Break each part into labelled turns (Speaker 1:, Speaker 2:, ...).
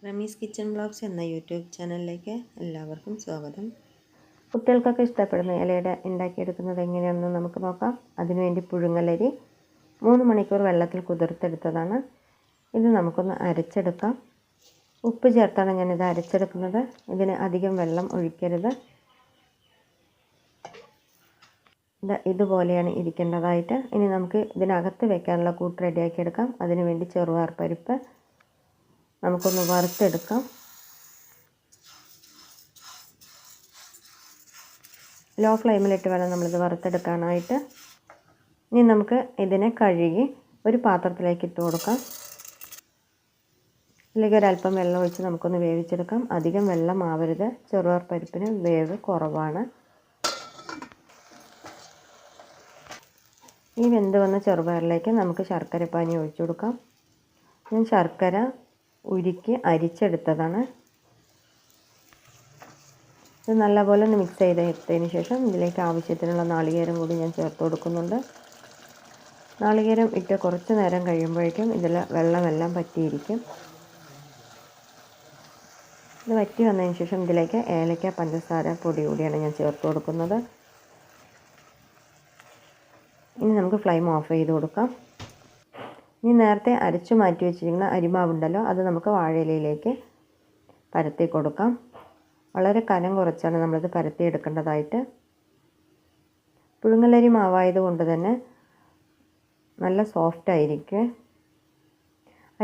Speaker 1: Ramees kitchen blogs എന്ന YouTube ചാനലിലേക്ക് എല്ലാവർക്കും സ്വാഗതം. കുട്ടികൾക്കൊക്കെ ഇഷ്ടപ്പെടുന്ന ഇലയുടെ ഉണ്ടാക്കിയെടുക്കുന്നത് എങ്ങനെയാണെന്ന് നമുക്ക് നോക്കാം. അതിനുവേണ്ടി പുഴുങ്ങലരി 3 മണിക്കൂർ വെള്ളത്തിൽ കുതിർത്തെടുത്തതാണ്. ഇത് നമുക്കൊന്ന് അരച്ചെടുക്കാം. ഉപ്പ് ചേർത്താണ് ഞാനിത് അരച്ചെടുക്കുന്നത്. ഇതിന് അധികം വെള്ളം ഒഴിക്കരുത്. ഇതുപോലെയാണ് ഇരിക്കേണ്ടതായിട്ട്. ഇനി നമുക്ക് ഇതിനകത്ത് വെക്കാനുള്ള കൂട്ട് റെഡിയാക്കിയെടുക്കാം. അതിനുവേണ്ടി ചെറുപയർ പരിപ്പ് നമുക്കൊന്ന് വറുത്തെടുക്കാം. ലോ ഫ്ലെയിമിലിട്ട് വേണം നമ്മളിത് വറുത്തെടുക്കാനായിട്ട്. ഇനി നമുക്ക് ഇതിനെ കഴുകി ഒരു പാത്രത്തിലേക്ക് ഇട്ട് കൊടുക്കാം. ഇതിലേക്ക് ഒരല്പം വെള്ളം ഒഴിച്ച് നമുക്കൊന്ന് വേവിച്ചെടുക്കാം. അധികം വെള്ളം ആവരുത്, ചെറുപയർ പരിപ്പിന് വേവ് കുറവാണ്. ഈ വെന്ത് വന്ന ചെറുപയറിലേക്ക് നമുക്ക് ശർക്കരപ്പാനി ഒഴിച്ചു കൊടുക്കാം. ഞാൻ ശർക്കര ഉരുക്കി അരിച്ചെടുത്തതാണ്. ഇത് നല്ലപോലെ ഒന്ന് മിക്സ് ചെയ്തെടുത്തതിന് ശേഷം ഇതിലേക്ക് ആവശ്യത്തിനുള്ള നാളികേരം കൂടി ഞാൻ ചേർത്ത് കൊടുക്കുന്നുണ്ട്. നാളികേരം ഇട്ട് കുറച്ച് നേരം കഴിയുമ്പോഴേക്കും ഇതിൽ വെള്ളമെല്ലാം പറ്റിയിരിക്കും. ഇത് വറ്റി വന്നതിന് ശേഷം ഇതിലേക്ക് ഏലക്ക, പഞ്ചസാര പൊടി കൂടിയാണ് ഞാൻ ചേർത്ത് കൊടുക്കുന്നത്. ഇനി നമുക്ക് ഫ്ലെയിം ഓഫ് ചെയ്ത് കൊടുക്കാം. ഇനി നേരത്തെ അരച്ചു മാറ്റി വെച്ചിരിക്കുന്ന അരിമാവുണ്ടല്ലോ, അത് നമുക്ക് വാഴയിലയിലേക്ക് പരത്തി കൊടുക്കാം. വളരെ കനം കുറച്ചാണ് നമ്മളിത് പരത്തിയെടുക്കേണ്ടതായിട്ട്. പുഴുങ്ങലരി മാവായതുകൊണ്ട് തന്നെ നല്ല സോഫ്റ്റ് ആയിരിക്കും.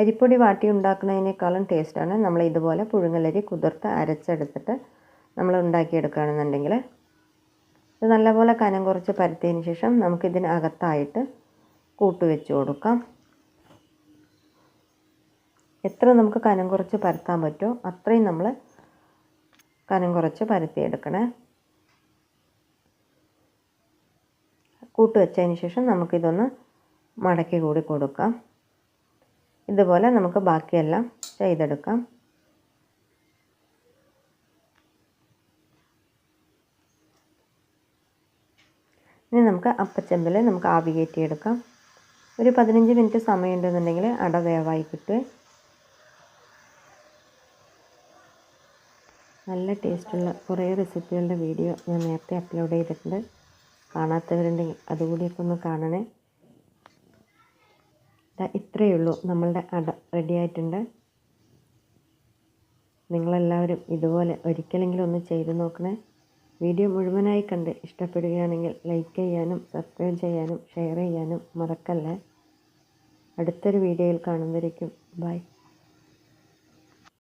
Speaker 1: അരിപ്പൊടി വാട്ടി ഉണ്ടാക്കുന്നതിനേക്കാളും ടേസ്റ്റാണ് നമ്മൾ ഇതുപോലെ പുഴുങ്ങലരി കുതിർത്ത് അരച്ചെടുത്തിട്ട് നമ്മൾ ഉണ്ടാക്കിയെടുക്കുകയാണെന്നുണ്ടെങ്കിൽ. ഇത് നല്ലപോലെ കനം കുറച്ച് പരത്തിയതിന് ശേഷം നമുക്കിതിനകത്തായിട്ട് കൂട്ട് വെച്ച് കൊടുക്കാം. എത്ര നമുക്ക് കനം കുറച്ച് പരത്താൻ പറ്റുമോ അത്രയും നമ്മൾ കനം കുറച്ച് പരത്തിയെടുക്കണേ. കൂട്ട് വെച്ചതിന് ശേഷം നമുക്കിതൊന്ന് മടക്കി കൂടി കൊടുക്കാം. ഇതുപോലെ നമുക്ക് ബാക്കിയെല്ലാം ചെയ്തെടുക്കാം. ഇനി നമുക്ക് അപ്പച്ചെമ്പിൽ നമുക്ക് ആവി കയറ്റിയെടുക്കാം. ഒരു 15 മിനിറ്റ് സമയമുണ്ടെന്നുണ്ടെങ്കിൽ അട വേവായി കിട്ടും. നല്ല ടേസ്റ്റുള്ള കുറേ റെസിപ്പികളുടെ വീഡിയോ ഞാൻ നേരത്തെ അപ്ലോഡ് ചെയ്തിട്ടുണ്ട്. കാണാത്തവരുണ്ടെങ്കിൽ അതുകൂടിയൊക്കെ ഒന്ന് കാണണേ. ഇത്രയേ ഉള്ളൂ, നമ്മളുടെ അട റെഡി ആയിട്ടുണ്ട്. നിങ്ങളെല്ലാവരും ഇതുപോലെ ഒരിക്കലെങ്കിലും ഒന്ന് ചെയ്ത് നോക്കണേ. വീഡിയോ മുഴുവനായി കണ്ട് ഇഷ്ടപ്പെടുകയാണെങ്കിൽ ലൈക്ക് ചെയ്യാനും സബ്സ്ക്രൈബ് ചെയ്യാനും ഷെയർ ചെയ്യാനും മറക്കല്ലേ. അടുത്തൊരു വീഡിയോയിൽ കാണുന്നവരേക്കും ബൈ.